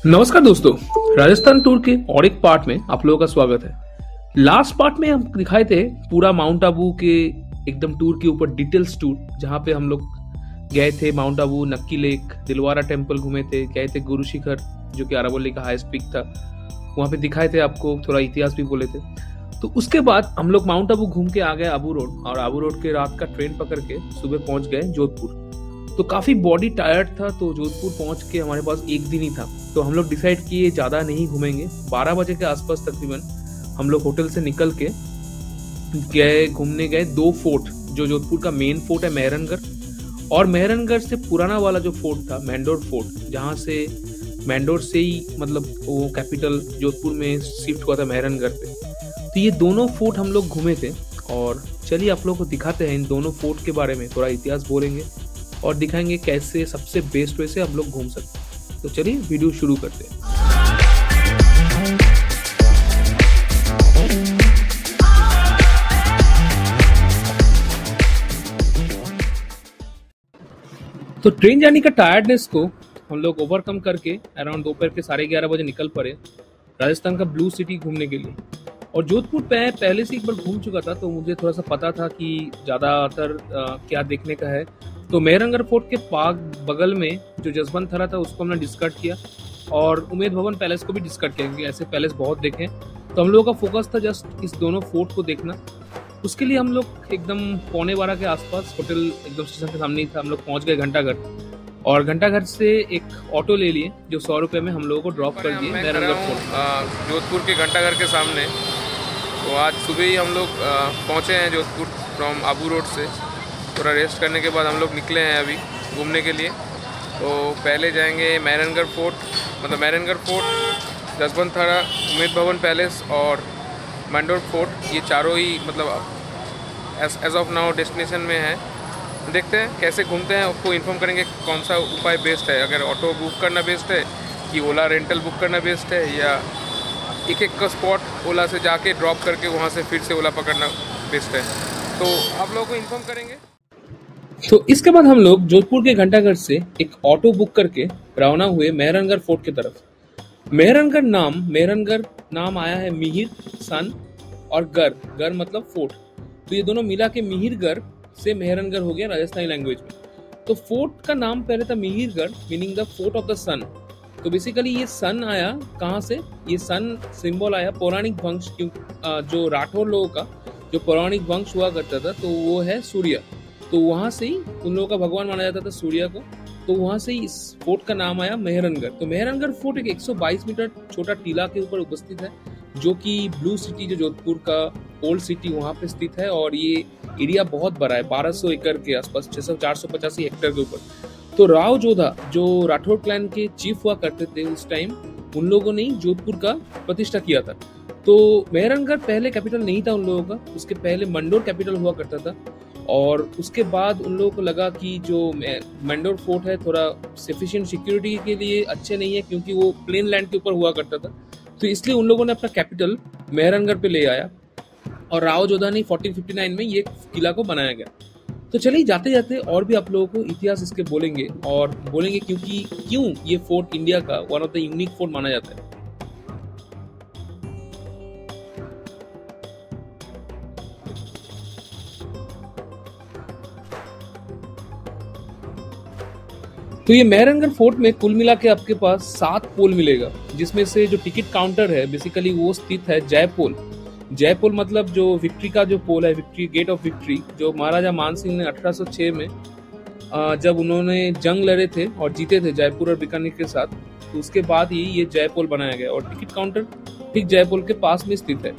नमस्कार दोस्तों। राजस्थान टूर के और एक पार्ट में आप लोगों का स्वागत है। लास्ट पार्ट में हम दिखाए थे पूरा माउंट आबू के एकदम टूर के ऊपर डिटेल्स टूर, जहाँ पे हम लोग गए थे माउंट आबू, नक्की लेक, दिलवारा टेम्पल घूमे थे, गए थे गुरु शिखर जो कि अरावली का हाईएस्ट पीक था, वहाँ पे दिखाए थे आपको, थोड़ा इतिहास भी बोले थे। तो उसके बाद हम लोग माउंट आबू घूम के आ गए आबू रोड, और आबू रोड के रात का ट्रेन पकड़ के सुबह पहुंच गए जोधपुर। तो काफी बॉडी टायर्ड था, तो जोधपुर पहुंच के हमारे पास एक दिन ही था, तो हम लोग डिसाइड किए ज्यादा नहीं घूमेंगे। 12 बजे के आसपास तकरीबन हम लोग होटल से निकल के घूमने गए 2 फोर्ट। जो जोधपुर का मेन फोर्ट है मेहरनगढ़, और मेहरनगढ़ से पुराना वाला जो फोर्ट था मैंडोर फोर्ट, जहाँ से मैंडोर से ही मतलब वो कैपिटल जोधपुर में शिफ्ट हुआ था मेहरनगढ़ पे। तो ये दोनों फोर्ट हम लोग घूमे थे, और चलिए आप लोगों को दिखाते हैं इन दोनों फोर्ट के बारे में, थोड़ा इतिहास बोलेंगे और दिखाएंगे कैसे सबसे बेस्ट वे से हम लोग घूम सकते हैं। तो चलिए वीडियो शुरू करते हैं। तो ट्रेन जाने का टायर्डनेस को हम लोग ओवरकम करके अराउंड दोपहर के 11:30 बजे निकल पड़े राजस्थान का ब्लू सिटी घूमने के लिए। और जोधपुर पे पहले से एक बार घूम चुका था, तो मुझे थोड़ा सा पता था कि ज़्यादातर क्या देखने का है। तो मेहरनगढ़ फोर्ट के बगल में जो जसवंत थरा था उसको हमने डिस्कट किया, और उमेद भवन पैलेस को भी डिस्कट किया, क्योंकि ऐसे पैलेस बहुत देखे। तो हम लोगों का फोकस था जस्ट इस दोनों फोर्ट को देखना। उसके लिए हम लोग एकदम 11:15 के आसपास होटल एकदम स्टेशन के सामने ही था, हम लोग पहुंच गए घंटाघर, और घंटाघर से एक ऑटो ले लिए जो 100 रुपये में हम लोगों को ड्रॉप कर दिए मेहरनगढ़ फोर्ट जोधपुर के घंटाघर के सामने। तो आज सुबह ही हम लोग पहुँचे हैं जोधपुर फ्रॉम आबू रोड से। थोड़ा रेस्ट करने के बाद हम लोग निकले हैं अभी घूमने के लिए। तो पहले जाएंगे मेहरनगढ़ फोर्ट, मतलब मेहरनगढ़ फोर्ट, जसवंत थरा, उमेद भवन पैलेस और मैंडोर फोर्ट। ये चारों ही मतलब एज ऑफ नाउ डेस्टिनेशन में है। देखते हैं कैसे घूमते हैं, आपको इन्फॉर्म करेंगे कौन सा उपाय बेस्ट है, अगर ऑटो बुक करना बेस्ट है कि ओला रेंटल बुक करना बेस्ट है, या एक का स्पॉट ओला से जाके ड्रॉप करके वहाँ से फिर से ओला पकड़ना बेस्ट है। तो आप लोगों को इन्फॉर्म करेंगे। तो इसके बाद हम लोग जोधपुर के घंटाघर से एक ऑटो बुक करके रवाना हुए मेहरनगढ़ फोर्ट की तरफ। मेहरनगढ़ नाम आया है मिहिर सन और गर मतलब फोर्ट, तो ये दोनों मिला के मिहिरगढ़ से मेहरनगढ़ हो गया राजस्थानी लैंग्वेज में। तो फोर्ट का नाम पहले था Mihirgarh, meaning the fort of the sun. तो बेसिकली ये सन आया कहाँ से, ये सन सिंबल आया पौराणिक वंश, जो राठौर लोगों का जो पौराणिक वंश हुआ करता था, तो वो है सूर्य। तो वहां से ही उन लोगों का भगवान माना जाता था सूर्य को, तो वहां से ही इस फोर्ट का नाम आया मेहरनगढ़। तो मेहरनगढ़ फोर्ट एक 122 मीटर छोटा टीला के ऊपर उपस्थित है, जो कि ब्लू सिटी जो जोधपुर का ओल्ड सिटी वहां पे स्थित है। और ये एरिया बहुत बड़ा है, 1200 एकड़ के आसपास, 485 हेक्टेयर के ऊपर। तो राव जोधा जो राठौर क्लैन के चीफ हुआ करते थे उस टाइम, उन लोगों ने जोधपुर का प्रतिष्ठा किया था। तो मेहरनगढ़ पहले कैपिटल नहीं था उन लोगों का, उसके पहले मंडोर कैपिटल हुआ करता था। और उसके बाद उन लोगों को लगा कि जो मैंडोर फोर्ट है थोड़ा सफिशिएंट सिक्योरिटी के लिए अच्छे नहीं है, क्योंकि वो प्लेन लैंड के ऊपर हुआ करता था। तो इसलिए उन लोगों ने अपना कैपिटल मेहरनगढ़ पे ले आया, और राव जोधा ने 1459 में ये किला को बनाया गया। तो चलिए जाते जाते और भी आप लोगों को इतिहास इसके बोलेंगे, और बोलेंगे क्यों ये फोर्ट इंडिया का one of the unique fort माना जाता है। तो ये मेहरनगढ़ फोर्ट में कुल मिला के आपके पास 7 पोल मिलेगा, जिसमें से जो टिकट काउंटर है बेसिकली वो स्थित है जयपोल मतलब जो विक्ट्री का जो पोल है, विक्ट्री गेट ऑफ विक्ट्री, जो महाराजा मान सिंह ने 1806 में जब उन्होंने जंग लड़े थे और जीते थे जयपुर और बीकानेर के साथ, तो उसके बाद ही ये जयपोल बनाया गया। और टिकट काउंटर ठीक जयपोल के पास में स्थित है।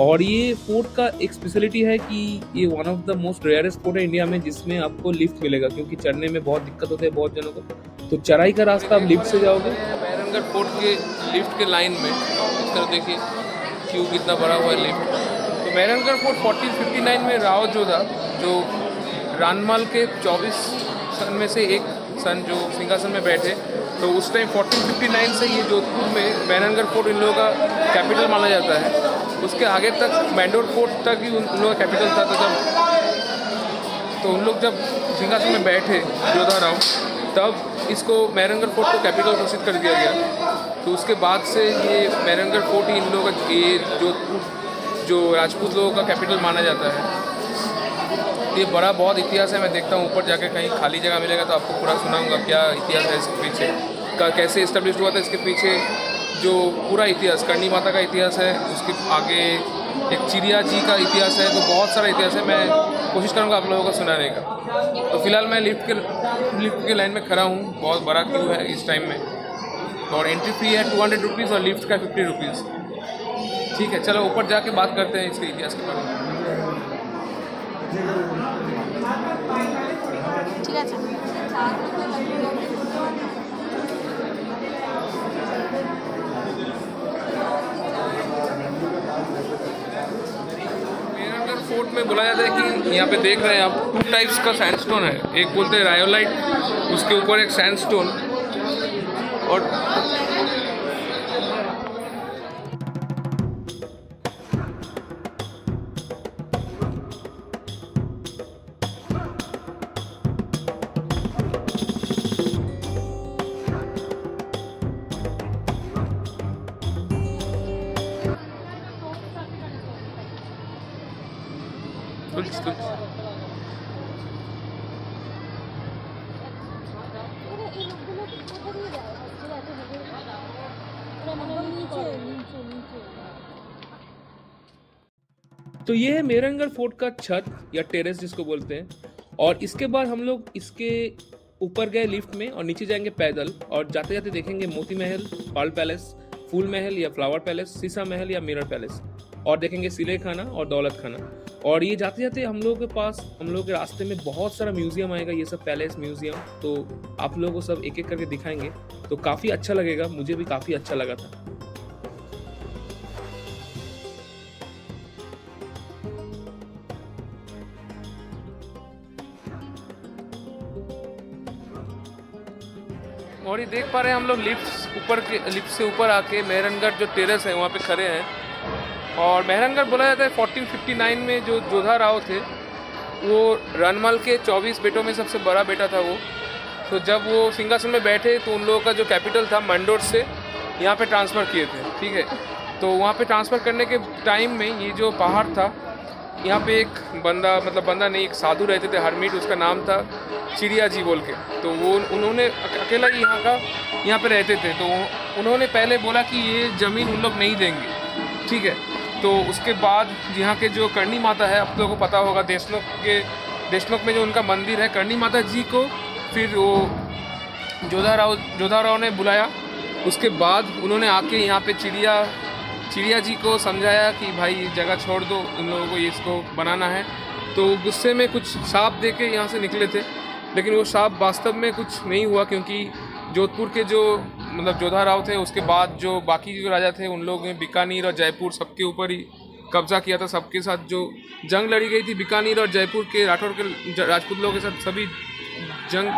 और ये फोर्ट का एक स्पेशलिटी है कि ये one of the most rarest fort है इंडिया में, जिसमें आपको लिफ्ट मिलेगा, क्योंकि चढ़ने में बहुत दिक्कत होती है बहुत जनों को। तो चढ़ाई का रास्ता आप लिफ्ट से जाओगे। मेहरनगढ़ फोर्ट के लिफ्ट के लाइन में इस तरह देखिए क्यों कितना बड़ा हुआ है लिफ्ट। तो मेहरनगढ़ फोर्ट 1459 में राव जोधा, जो रानमाल के 24 सन में से एक सन जो सिंहासन में बैठे, तो उस टाइम 1459 से ये जोधपुर में मेहरनगढ़ फोर्ट इन लोगों का कैपिटल माना जाता है। उसके आगे तक मैंडोर फोर्ट तक ही उन लोगों का कैपिटल था। तो उन लोग जब सिंहासन में बैठे जोधा राव, तब इसको मेहरनगढ़ फोर्ट को कैपिटल घोषित कर दिया गया। तो उसके बाद से ये मेहरानगढ़ फोर्ट ही इन लोगों का, ये जोधपुर जो राजपूत लोगों का कैपिटल माना जाता है। ये बड़ा बहुत इतिहास है। मैं देखता हूँ ऊपर जाके कहीं खाली जगह मिलेगा तो आपको पूरा सुनाऊंगा क्या इतिहास है इसके पीछे, कैसे इस्टेब्लिश हुआ था इसके पीछे, जो पूरा इतिहास, करणी माता का इतिहास है, उसके आगे एक चिड़िया जी का इतिहास है। तो बहुत सारा इतिहास है, मैं कोशिश करूँगा आप लोगों को सुनाने का। तो फिलहाल मैं लिफ्ट के लाइन में खड़ा हूँ, बहुत बड़ा क्यू है इस टाइम में, और एंट्री फी है 200 रुपीज़ और लिफ्ट का 50 रुपीज़। ठीक है, चलो ऊपर जाके बात करते हैं इसके इतिहास के बारे में। ঠিক আছে। मेहरानगढ़ फोर्ट में बोला जाता है कि यहाँ पे देख रहे हैं आप 2 टाइप्स का सैंडस्टोन है। एक बोलते हैं रायोलाइट, उसके ऊपर एक सैंडस्टोन, और तो ये है मेहरानगढ़ फोर्ट का छत या टेरेस जिसको बोलते हैं। और इसके बाद हम लोग इसके ऊपर गए लिफ्ट में और नीचे जाएंगे पैदल, और जाते जाते देखेंगे मोती महल, पर्ल पैलेस, फूल महल या फ्लावर पैलेस, सीसा महल या मिरर पैलेस, और देखेंगे सिले खाना और दौलत खाना। और ये जाते जाते हम लोगों के पास, हम लोगों के रास्ते में बहुत सारा म्यूजियम आएगा, ये सब पैलेस म्यूजियम, तो आप लोगों को सब एक एक करके दिखाएंगे, तो काफ़ी अच्छा लगेगा। मुझे भी काफ़ी अच्छा लगा था। और ये देख पा रहे हैं हम लोग लिफ्ट से ऊपर आके मेहरानगढ़ जो टेरेस है वहाँ पे खड़े हैं। और मेहरानगढ़ बोला जाता है 1459 में जो जोधा राव थे, वो रणमल के 24 बेटों में सबसे बड़ा बेटा था वो। तो जब वो सिंहासन में बैठे तो उन लोगों का जो कैपिटल था मंडोर से यहाँ पे ट्रांसफ़र किए थे। ठीक है, तो वहाँ पे ट्रांसफ़र करने के टाइम में ये जो पहाड़ था, यहाँ पे एक बंदा, मतलब बंदा नहीं, एक साधु रहते थे, हरमिट, उसका नाम था चिड़िया जी बोल के। तो वो उन्होंने अकेला यहाँ पे रहते थे। तो उन्होंने पहले बोला कि ये ज़मीन उन लोग नहीं देंगे। ठीक है, तो उसके बाद यहाँ के जो करणी माता है, आप लोगों को पता होगा, देशनोक में जो उनका मंदिर है, करणी माता जी को फिर वो जोधा राव ने बुलाया। उसके बाद उन्होंने आके यहाँ पे चिड़िया जी को समझाया कि भाई जगह छोड़ दो, इन लोगों को इसको बनाना है। तो गुस्से में कुछ शाप दे के यहाँ से निकले थे, लेकिन वो शाप वास्तव में कुछ नहीं हुआ, क्योंकि जोधपुर के जो मतलब जोधा राव थे, उसके बाद जो बाकी जो राजा थे, उन लोगों ने बीकानेर और जयपुर सबके ऊपर ही कब्जा किया था। सबके साथ जो जंग लड़ी गई थी, बीकानेर और जयपुर के राठौर के राजपूत लोगों के साथ सभी जंग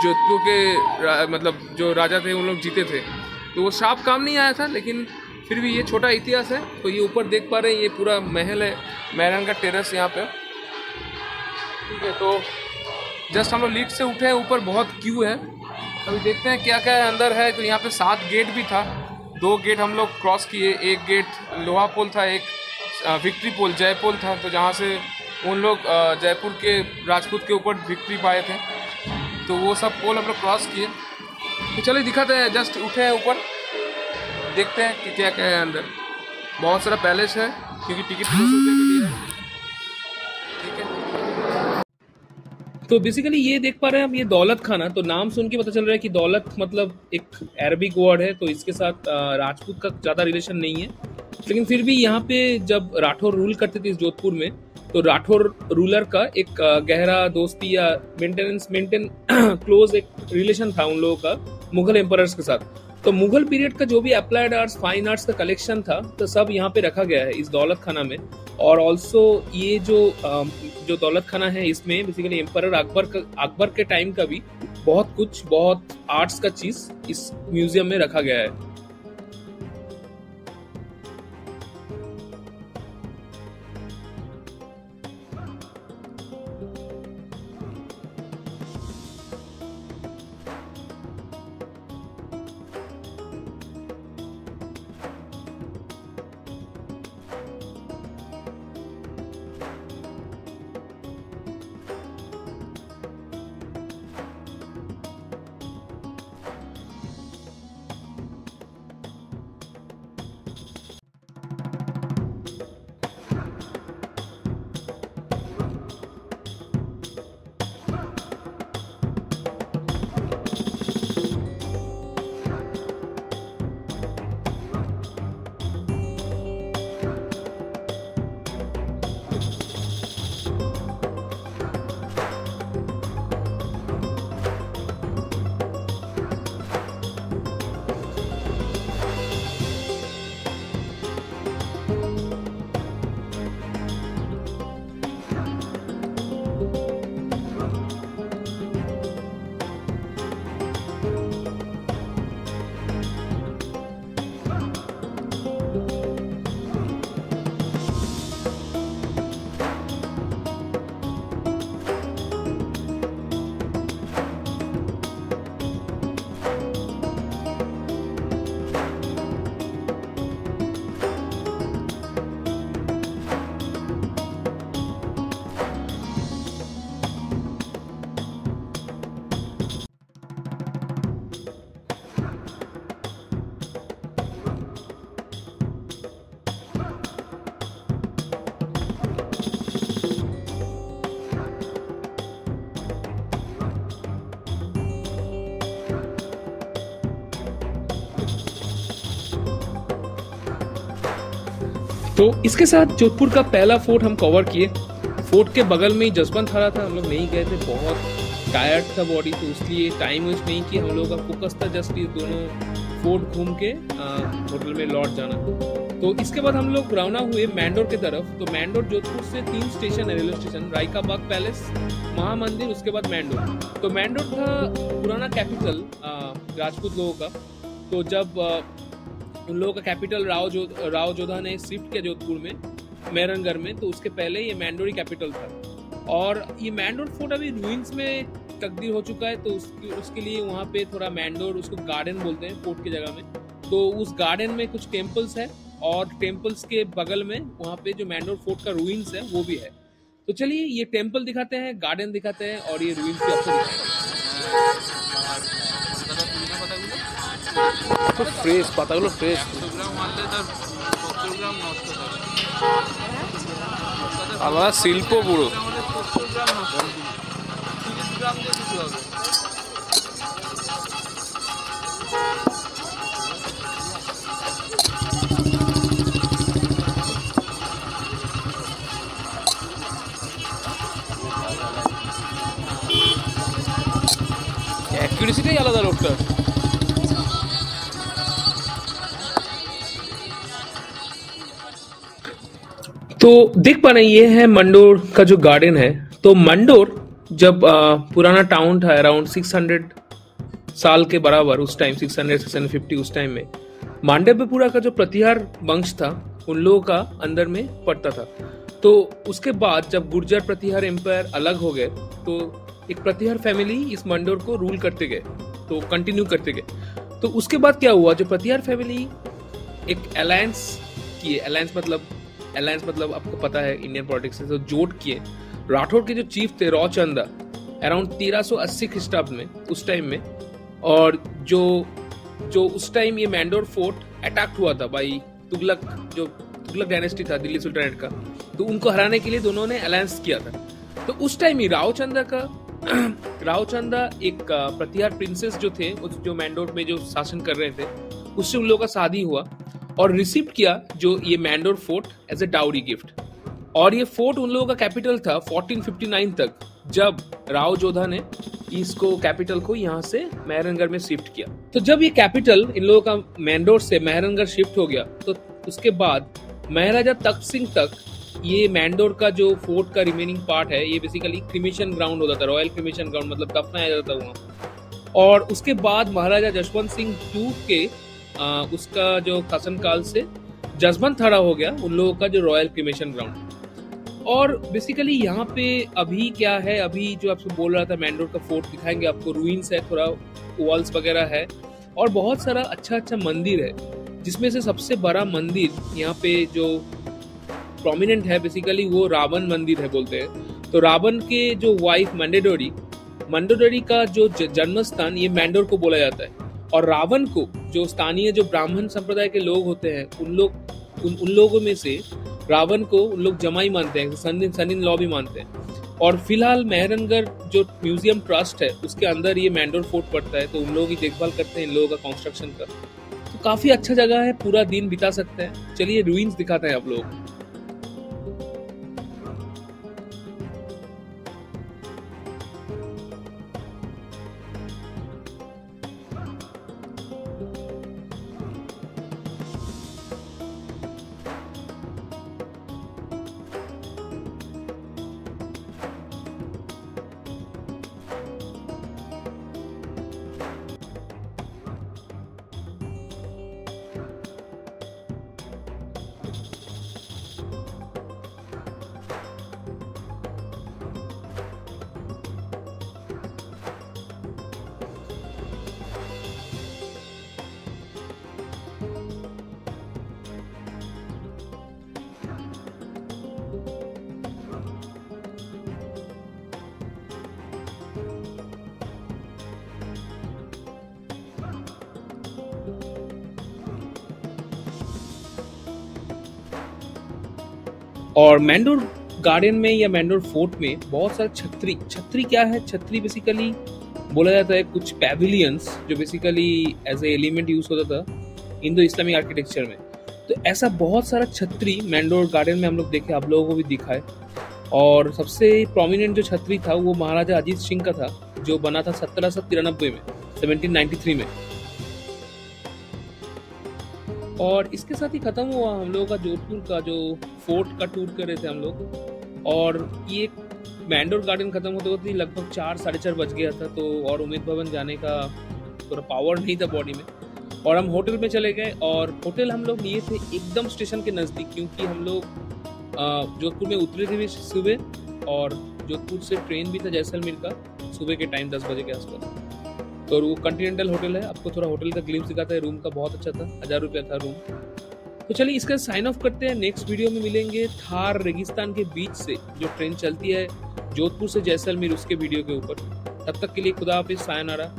जोधपुर के मतलब जो राजा थे उन लोग जीते थे। तो वो शाप काम नहीं आया था, लेकिन फिर भी ये छोटा इतिहास है। तो ये ऊपर देख पा रहे हैं, ये पूरा महल है, मेहरानगढ़ टेरेस यहाँ पे। ठीक है, तो जस्ट हम लोग लिफ्ट से उठे हैं, ऊपर बहुत क्यू है, अभी देखते हैं क्या क्या अंदर है। तो यहाँ पे 7 गेट भी था, 2 गेट हम लोग क्रॉस किए। एक गेट लोहा पोल था, एक विक्ट्री पोल, जय पोल था, तो जहाँ से उन लोग जयपुर के राजपूत के ऊपर विक्ट्री पाए थे। तो वो सब पोल हम लोग क्रॉस किए। तो चलिए दिखाते हैं, जस्ट उठे हैं ऊपर, देखते हैं कि क्या क्या है अंदर। बहुत सारा पैलेस है, क्योंकि टिकट 200 रुपये के लिए है। ठीक है, तो बेसिकली ये देख पा रहे हैं आप, ये दौलत खाना, तो नाम सुन के पता चल रहा है कि दौलत मतलब एक अरबिक वर्ड है, तो इसके साथ राजपूत का ज़्यादा रिलेशन नहीं है। लेकिन फिर भी यहाँ पे जब राठौर रूल करते थे इस जोधपुर में, तो राठौर रूलर का एक गहरा दोस्ती या मेंटेन क्लोज एक रिलेशन था उन लोगों का मुगल एम्परर्स के साथ। तो मुगल पीरियड का जो भी अप्लाइड आर्ट्स, फाइन आर्ट्स का कलेक्शन था, तो सब यहाँ पे रखा गया है इस दौलत खाना में। और ऑल्सो ये जो दौलत खाना है, इसमें बेसिकली एम्परर अकबर के टाइम का भी बहुत आर्ट्स का चीज इस म्यूजियम में रखा गया है। तो इसके साथ जोधपुर का पहला फोर्ट हम कवर किए। फोर्ट के बगल में ही जसवंत थाड़ा था, हम लोग नहीं गए थे, बहुत टायर्ड था बॉडी, तो इसलिए टाइम वेस्ट नहीं किया। हम लोगों का फोकस था जस्ट ये दोनों फोर्ट घूम के होटल में लौट जाना। तो इसके बाद हम लोग रवाना हुए मैंडोर की तरफ। तो मैंडोर जोधपुर से 3 स्टेशन है, रेलवे स्टेशन, रायका बाग पैलेस, महामंदिर, उसके बाद मैंडोर। तो मैंडोर था पुराना कैपिटल राजपूत लोगों का। तो जब उन लोगों का कैपिटल राव जोधा ने शिफ्ट किया जोधपुर में मेहरनगढ़ में, तो उसके पहले ये मैंडोर ही कैपिटल था। और ये मैंडोर फोर्ट अभी रूइंस में तब्दील हो चुका है, तो उसके लिए वहाँ पे थोड़ा मैंडोर, उसको गार्डन बोलते हैं फोर्ट की जगह में। तो उस गार्डन में कुछ टेम्पल्स है और टेम्पल्स के बगल में वहाँ पे जो मैंडोर फोर्ट का रूइंस है वो भी है। तो चलिए ये टेम्पल दिखाते हैं, गार्डन दिखाते हैं और ये रूइंस भी आपको दिखाते हैं। फ्रेश पातागुलो फ्रेश आलादा शिल्प पुरो অ্যাকুরেসিটাই আলাদা লোকটা। तो देख पा रहे हैं ये है मंडोर का जो गार्डन है। तो मंडोर जब पुराना टाउन था अराउंड 600 साल के बराबर, उस टाइम 600-650 उस टाइम में मांडव्यपुरा का जो प्रतिहार वंश था उन लोगों का अंदर में पड़ता था। तो उसके बाद जब गुर्जर प्रतिहार एम्पायर अलग हो गए तो एक प्रतिहार फैमिली इस मंडोर को रूल करते गए, तो कंटिन्यू करते गए। तो उसके बाद क्या हुआ, जो प्रतिहार फैमिली एक अलायंस किए, अलायंस मतलब आपको पता है इंडियन पॉलिटिक्स से, तो जोट किए। राठौर के जो चीफ थे रौचंदा अराउंड 1380 ख्रीष्टाब्द में उस टाइम में, और जो उस टाइम ये मैंडोर फोर्ट अटैक हुआ था भाई तुगलक डायनेस्टी था दिल्ली सुल्तानेट का, तो उनको हराने के लिए दोनों ने अलायंस किया था। तो उस टाइम ही रावचंदा एक प्रतिहार प्रिंसेस जो थे, जो मैंडोर में जो शासन कर रहे थे, उससे उन लोगों का शादी हुआ और रिसीव किया जो ये Mandore fort as a dowry gift. और ये फोर्ट उन लोगों का कैपिटल था 1459 तक, जब राव जोधा ने इसको कैपिटल को यहाँ से मेहरनगढ़ में शिफ्ट किया। तो जब ये कैपिटल इन लोगों का मैंडोर से मेहरनगढ़ शिफ्ट हो गया, तो उसके बाद महाराजा तख्त सिंह तक ये मैंडोर का जो फोर्ट का रिमेनिंग पार्ट है, ये बेसिकली क्रिमेशन ग्राउंड होता था, रॉयल क्रिमेशन ग्राउंड, मतलब दफनाया जाता था वहाँ। और उसके बाद महाराजा जसवंत सिंह II के उसका जो शासनकाल से जसवंत थाड़ा हो गया उन लोगों का जो रॉयल क्रिमेशन ग्राउंड। और बेसिकली यहाँ पे अभी क्या है, अभी जो आपको बोल रहा था मैंडोर का फोर्ट दिखाएंगे आपको, रूइंस है, थोड़ा वॉल्स वगैरह है और बहुत सारा अच्छा मंदिर है, जिसमें से सबसे बड़ा मंदिर यहाँ पे जो प्रोमिनेंट है बेसिकली वो रावण मंदिर है बोलते हैं। तो रावण के जो वाइफ मंडोदरी का जो जन्म स्थान ये मैंडोर को बोला जाता है। और रावण को जो स्थानीय जो ब्राह्मण संप्रदाय के लोग होते हैं उन लोगों में से रावण को उन लोग जमाई मानते हैं, सन इन लॉ भी मानते हैं। और फिलहाल मेहरनगढ़ जो म्यूजियम ट्रस्ट है उसके अंदर ये मैंडोर फोर्ट पड़ता है, तो उन लोग ही देखभाल करते हैं इन लोगों का कंस्ट्रक्शन का। तो काफी अच्छा जगह है, पूरा दिन बिता सकते हैं। चलिए रूइंस दिखाते हैं आप लोगों को। और मैंडोर गार्डन में या मैंडोर फोर्ट में बहुत सारे छतरी क्या है, छतरी बेसिकली बोला जाता है कुछ पैविलियंस जो basically as a element use होता था इंडो इस्लामिक आर्किटेक्चर में। तो ऐसा बहुत सारा छतरी मैंडोर गार्डन में हम लोग देखे, आप लोगों को भी दिखा है। और सबसे प्रोमिनेंट जो छतरी था वो महाराजा अजीत सिंह का था, जो बना था 1793 में, 1793 में। और इसके साथ ही खत्म हुआ हम लोगों का जोधपुर का जो फोर्ट का टूर कर रहे थे हम लोग। और ये मैंडोर गार्डन खत्म होते होते लगभग 4 साढ़े 4 बज गया था, तो और उम्मेद भवन जाने का थोड़ा पावर नहीं था बॉडी में। और हम होटल में चले गए, और होटल हम लोग लिए थे एकदम स्टेशन के नज़दीक, क्योंकि हम लोग जोधपुर में उतरे थे भी सुबह, और जोधपुर से ट्रेन भी था जैसलमेर का सुबह के टाइम 10 बजे के आसपास। तो वो कॉन्टिनेंटल होटल है, आपको थोड़ा होटल का ग्लिम्स दिखाता है। रूम का बहुत अच्छा था, 1000 रुपया था रूम। तो चलिए इसका साइन ऑफ करते हैं। नेक्स्ट वीडियो में मिलेंगे थार रेगिस्तान के बीच से जो ट्रेन चलती है जोधपुर से जैसलमेर, उसके वीडियो के ऊपर। तब तक के लिए खुदा हाफिज़, सायनारा।